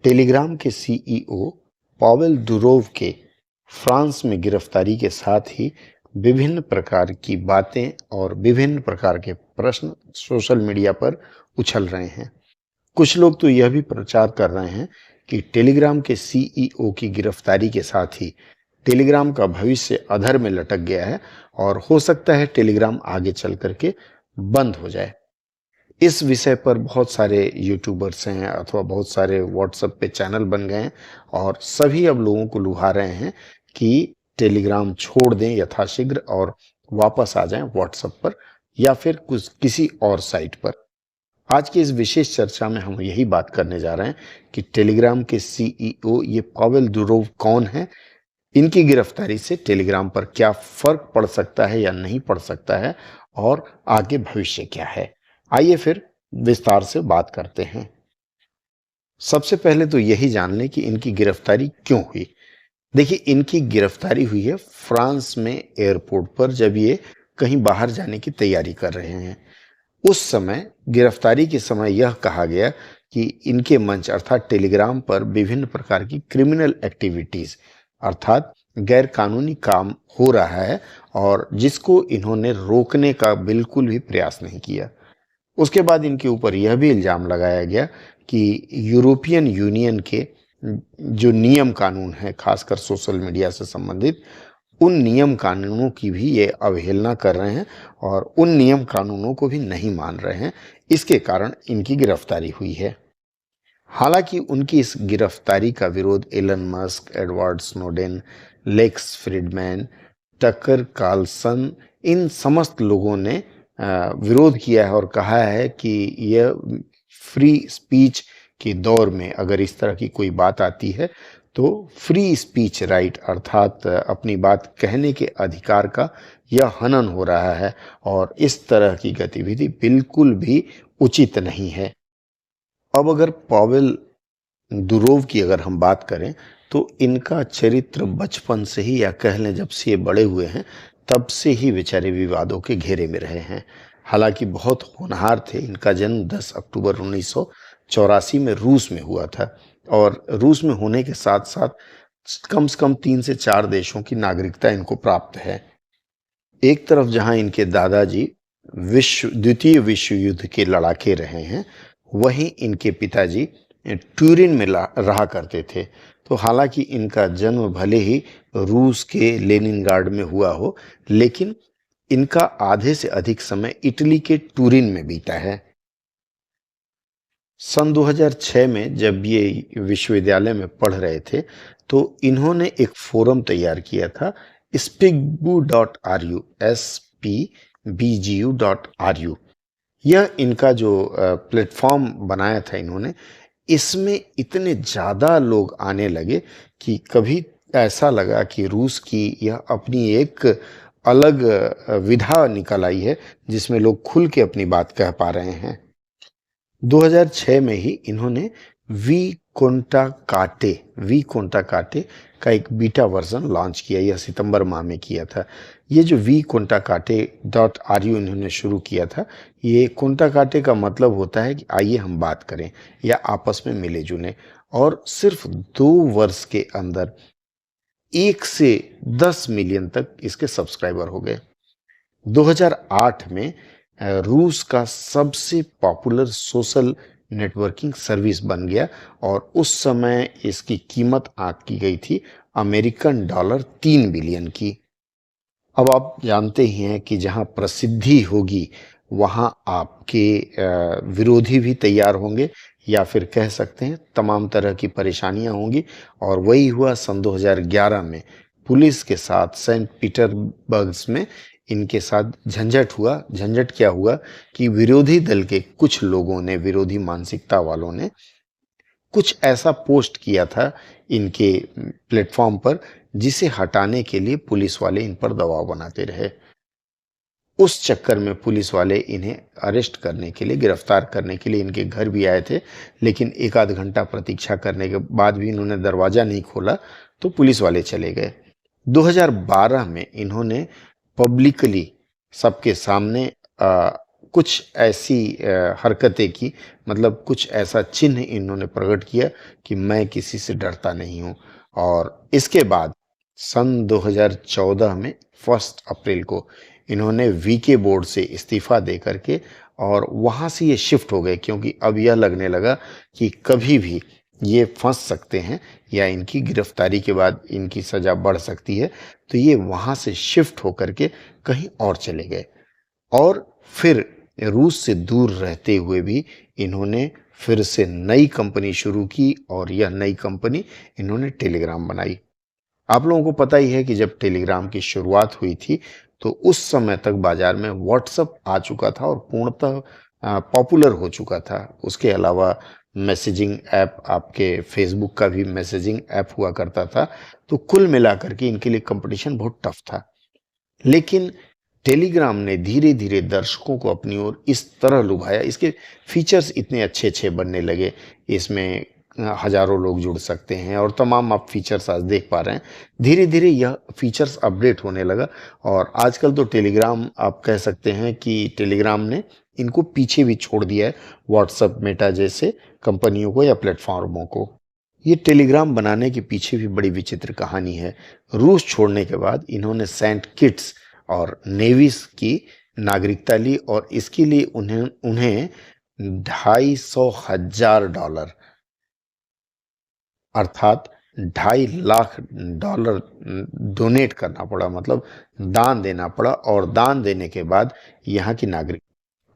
Telegram के CEO Pavel Durov के France में गिरफ्तारी के साथ ही विभिन्न प्रकार की बातें और विभिन्न प्रकार के प्रश्न सोशल मीडिया पर उछल रहे हैं। कुछ लोग तो यह भी प्रचार कर रहे हैं कि टेलीग्राम के सीईओ की गिरफ्तारी के साथ ही टेलीग्राम का भविष्य अधर में लटक गया है और हो सकता है टेलीग्राम आगे चल करके बंद हो जाए। इस विषय पर बहुत सारे यूट्यूबर्स हैं अथवा बहुत सारे व्हाट्सएप पे चैनल बन गए हैं और सभी अब लोगों को लुभा रहे हैं कि टेलीग्राम छोड़ दें यथाशीघ्र और वापस आ जाएं व्हाट्सएप पर या फिर कुछ किसी और साइट पर। आज की इस विशेष चर्चा में हम यही बात करने जा रहे हैं कि टेलीग्राम के सीईओ ये पावेल दुरोव कौन है, इनकी गिरफ्तारी से टेलीग्राम पर क्या फर्क पड़ सकता है या नहीं पड़ सकता है और आगे भविष्य क्या है। आइए फिर विस्तार से बात करते हैं। सबसे पहले तो यही जान लें कि इनकी गिरफ्तारी क्यों हुई। देखिए, इनकी गिरफ्तारी हुई है फ्रांस में एयरपोर्ट पर जब ये कहीं बाहर जाने की तैयारी कर रहे हैं। उस समय गिरफ्तारी के समय यह कहा गया कि इनके मंच अर्थात टेलीग्राम पर विभिन्न प्रकार की क्रिमिनल एक्टिविटीज अर्थात गैर कानूनी काम हो रहा है और जिसको इन्होंने रोकने का बिल्कुल भी प्रयास नहीं किया। उसके बाद इनके ऊपर यह भी इल्जाम लगाया गया कि यूरोपियन यूनियन के जो नियम कानून है खासकर सोशल मीडिया से संबंधित उन नियम कानूनों की भी ये अवहेलना कर रहे हैं और उन नियम कानूनों को भी नहीं मान रहे हैं। इसके कारण इनकी गिरफ्तारी हुई है। हालांकि उनकी इस गिरफ्तारी का विरोध Elon Musk, Edward Snowden, Lex Fridman, Tucker Carlson इन समस्त लोगों ने विरोध किया है और कहा है कि यह फ्री स्पीच के दौर में अगर इस तरह की कोई बात आती है तो फ्री स्पीच राइट अर्थात अपनी बात कहने के अधिकार का यह हनन हो रहा है और इस तरह की गतिविधि बिल्कुल भी उचित नहीं है। अब अगर पावेल दुरोव की अगर हम बात करें तो इनका चरित्र बचपन से ही या कह लें जब से ये बड़े हुए हैं तब से ही बेचारे विवादों के घेरे में रहे हैं। हालांकि बहुत होनहार थे। इनका जन्म 10 अक्टूबर 1984 में रूस में हुआ था और रूस में होने के साथ साथ कम से कम 3 से 4 देशों की नागरिकता इनको प्राप्त है। एक तरफ जहां इनके दादाजी द्वितीय विश्व युद्ध के लड़ाके रहे हैं, वहीं इनके पिताजी ट्यूरिन में रहा करते थे। तो हालांकि इनका जन्म भले ही रूस के लेनिनग्राड में हुआ हो, लेकिन इनका आधे से अधिक समय इटली के टूरिन में बीता है। सन 2006 में जब ये विश्वविद्यालय में पढ़ रहे थे तो इन्होंने एक फोरम तैयार किया था spigbu.ru spbgu.ru। यह इनका जो प्लेटफॉर्म बनाया था इन्होंने, इसमें इतने ज़्यादा लोग आने लगे कि कभी ऐसा लगा कि रूस की यह अपनी एक अलग विधा निकल आई है जिसमें लोग खुल के अपनी बात कह पा रहे हैं। 2006 में ही इन्होंने वी कोंटा काटे का एक बीटा वर्जन लॉन्च किया। यह सितंबर माह में किया था। ये जो vkontakate.ru इन्होंने शुरू किया था, ये कोंटा काटे का मतलब होता है कि आइए हम बात करें या आपस में मिले जुले। और सिर्फ 2 वर्ष के अंदर 1 से 10 मिलियन तक इसके सब्सक्राइबर हो गए। 2008 में रूस का सबसे पॉपुलर सोशल नेटवर्किंग सर्विस बन गया और उस समय इसकी कीमत आंकी गई थी अमेरिकन डॉलर 3 बिलियन की। अब आप जानते ही हैं कि जहां प्रसिद्धि होगी वहां आपके विरोधी भी तैयार होंगे या फिर कह सकते हैं तमाम तरह की परेशानियां होंगी। और वही हुआ सन 2011 में पुलिस के साथ सेंट पीटर्सबर्ग में इनके साथ झंझट हुआ। झंझट क्या हुआ कि विरोधी दल के कुछ लोगों ने, विरोधी मानसिकता वालों ने कुछ ऐसा पोस्ट किया था इनके प्लेटफॉर्म पर जिसे हटाने के लिए पुलिस वाले इन पर दबाव बनाते रहे। उस चक्कर में पुलिस वाले इन्हें अरेस्ट करने के लिए, गिरफ्तार करने के लिए इनके घर भी आए थे, लेकिन 1 आध घंटा प्रतीक्षा करने के बाद भी इन्होंने दरवाजा नहीं खोला तो पुलिस वाले चले गए। 2012 में इन्होंने पब्लिकली सबके सामने कुछ ऐसी हरकतें की, मतलब कुछ ऐसा चिन्ह इन्होंने प्रकट किया कि मैं किसी से डरता नहीं हूँ। और इसके बाद सन 2014 में 1 अप्रैल को इन्होंने वीके बोर्ड से इस्तीफा दे करके और वहाँ से ये शिफ्ट हो गए, क्योंकि अब यह लगने लगा कि कभी भी ये फंस सकते हैं या इनकी गिरफ्तारी के बाद इनकी सज़ा बढ़ सकती है। तो ये वहाँ से शिफ्ट होकर के कहीं और चले गए और फिर रूस से दूर रहते हुए भी इन्होंने फिर से नई कंपनी शुरू की और यह नई कंपनी इन्होंने टेलीग्राम बनाई। आप लोगों को पता ही है कि जब टेलीग्राम की शुरुआत हुई थी तो उस समय तक बाजार में व्हाट्सएप आ चुका था और पूर्णतः पॉपुलर हो चुका था। उसके अलावा मैसेजिंग ऐप, आपके फेसबुक का भी मैसेजिंग ऐप हुआ करता था। तो कुल मिलाकर के इनके लिए कंपटीशन बहुत टफ था। लेकिन टेलीग्राम ने धीरे धीरे दर्शकों को अपनी ओर इस तरह लुभाया, इसके फीचर्स इतने अच्छे अच्छे बनने लगे, इसमें हजारों लोग जुड़ सकते हैं और तमाम आप फीचर्स आज देख पा रहे हैं। धीरे धीरे यह फीचर्स अपडेट होने लगा और आजकल तो टेलीग्राम आप कह सकते हैं कि टेलीग्राम ने इनको पीछे भी छोड़ दिया है, व्हाट्सएप, मेटा जैसे कंपनियों को या प्लेटफॉर्मों को। ये टेलीग्राम बनाने के पीछे भी बड़ी विचित्र कहानी है। रूस छोड़ने के बाद इन्होंने सेंट किट्स और नेविस की नागरिकता ली और इसके लिए उन्हें $250,000 अर्थात $2.5 लाख डोनेट करना पड़ा, मतलब दान देना पड़ा। और दान देने के बाद यहाँ की नागरिक,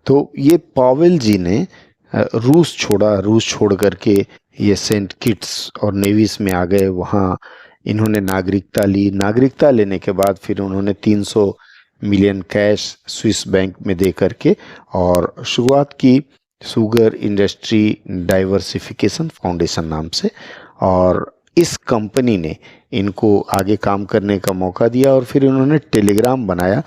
तो ये पावेल जी ने रूस छोड़ा। रूस छोड़ करके ये सेंट किट्स और नेविस में आ गए, वहाँ इन्होंने नागरिकता ली। नागरिकता लेने के बाद फिर उन्होंने 300 मिलियन कैश स्विस बैंक में दे करके और शुरुआत की शुगर इंडस्ट्री डाइवर्सिफिकेशन फाउंडेशन नाम से। और इस कंपनी ने इनको आगे काम करने का मौका दिया और फिर इन्होंने टेलीग्राम बनाया।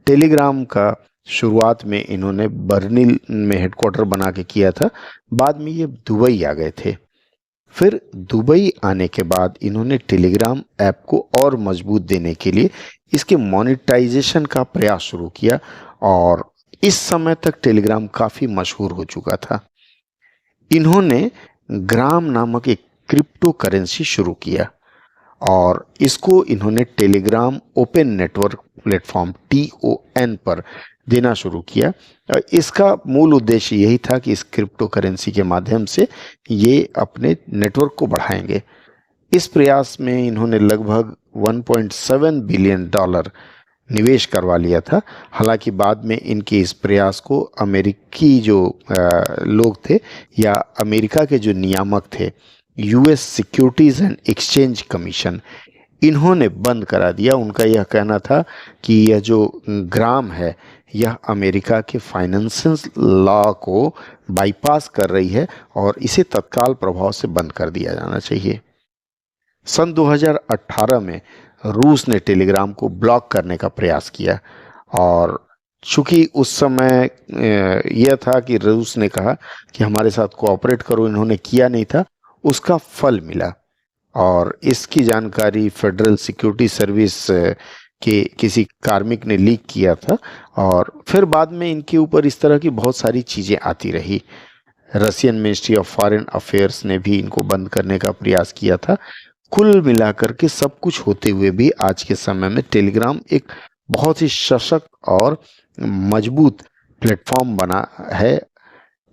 टेलीग्राम का शुरुआत में इन्होंने बर्लिन में हेडक्वार्टर बना के किया था, बाद में ये दुबई आ गए थे। फिर दुबई आने के बाद इन्होंने टेलीग्राम ऐप को और मजबूत देने के लिए इसके मोनेटाइजेशन का प्रयास शुरू किया और इस समय तक टेलीग्राम काफ़ी मशहूर हो चुका था। इन्होंने ग्राम नामक एक क्रिप्टो करेंसी शुरू किया और इसको इन्होंने Telegram open network platform TON पर देना शुरू किया। इसका मूल उद्देश्य यही था कि इस क्रिप्टो करेंसी के माध्यम से ये अपने नेटवर्क को बढ़ाएंगे। इस प्रयास में इन्होंने लगभग $1.7 बिलियन निवेश करवा लिया था। हालांकि बाद में इनके इस प्रयास को अमेरिकी जो लोग थे या अमेरिका के जो नियामक थे, US securities and exchange commission, इन्होंने बंद करा दिया। उनका यह कहना था कि यह जो ग्राम है यह अमेरिका के फाइनेंशियल लॉ को बाईपास कर रही है और इसे तत्काल प्रभाव से बंद कर दिया जाना चाहिए। सन 2018 में रूस ने टेलीग्राम को ब्लॉक करने का प्रयास किया और चूंकि उस समय यह था कि रूस ने कहा कि हमारे साथ कोऑपरेट करो, इन्होंने किया नहीं था, उसका फल मिला। और इसकी जानकारी फेडरल सिक्योरिटी सर्विस के किसी कार्मिक ने लीक किया था और फिर बाद में इनके ऊपर इस तरह की बहुत सारी चीज़ें आती रही। Russian ministry of foreign affairs ने भी इनको बंद करने का प्रयास किया था। कुल मिलाकर के सब कुछ होते हुए भी आज के समय में टेलीग्राम एक बहुत ही सशक्त और मजबूत प्लेटफॉर्म बना है।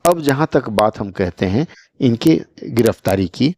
अब जहां तक बात हम कहते हैं इनके गिरफ्तारी की,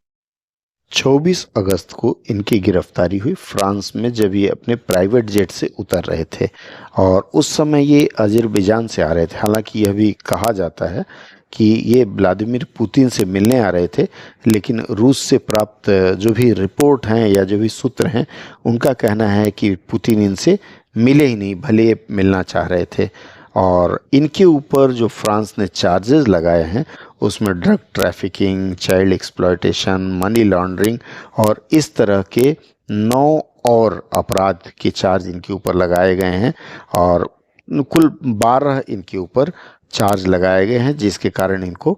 24 अगस्त को इनकी गिरफ्तारी हुई फ्रांस में, जब ये अपने प्राइवेट जेट से उतर रहे थे और उस समय ये अजरबैजान से आ रहे थे। हालांकि यह भी कहा जाता है कि ये व्लादिमीर पुतिन से मिलने आ रहे थे, लेकिन रूस से प्राप्त जो भी रिपोर्ट हैं या जो भी सूत्र हैं उनका कहना है कि पुतिन इनसे मिले ही नहीं, भले मिलना चाह रहे थे। और इनके ऊपर जो फ्रांस ने चार्जेस लगाए हैं उसमें drug trafficking, child exploitation, money laundering और इस तरह के 9 और अपराध के चार्ज इनके ऊपर लगाए गए हैं और कुल 12 इनके ऊपर चार्ज लगाए गए हैं, जिसके कारण इनको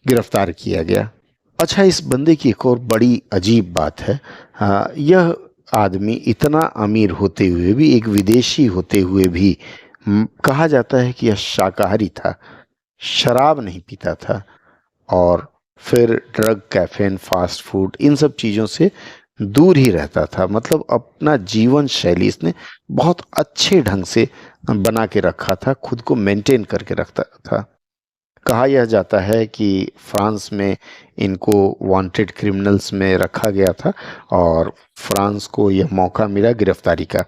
गिरफ्तार किया गया। अच्छा, इस बंदे की एक और बड़ी अजीब बात है, यह आदमी इतना अमीर होते हुए भी, एक विदेशी होते हुए भी, कहा जाता है कि यह शाकाहारी था, शराब नहीं पीता था और फिर drug, caffeine, fast food in सब चीज़ों से दूर ही रहता था। मतलब अपना जीवन शैली इसने बहुत अच्छे ढंग से बना के रखा था, खुद को मेंटेन करके रखता था। कहा यह जाता है कि फ्रांस में इनको वांटेड क्रिमिनल्स में रखा गया था और फ्रांस को यह मौका मिला गिरफ्तारी का।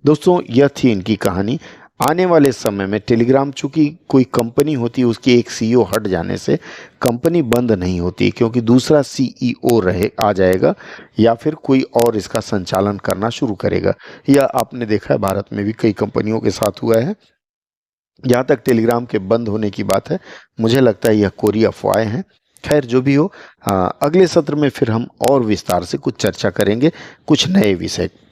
दोस्तों, यह थी इनकी कहानी। आने वाले समय में टेलीग्राम, चूंकि कोई कंपनी होती है, उसकी एक सीईओ हट जाने से कंपनी बंद नहीं होती, क्योंकि दूसरा सीईओ रहे आ जाएगा या फिर कोई और इसका संचालन करना शुरू करेगा। यह आपने देखा है, भारत में भी कई कंपनियों के साथ हुआ है। जहाँ तक टेलीग्राम के बंद होने की बात है, मुझे लगता है यह कोरी अफवाहें हैं। खैर, जो भी हो, अगले सत्र में फिर हम और विस्तार से कुछ चर्चा करेंगे कुछ नए विषय पर।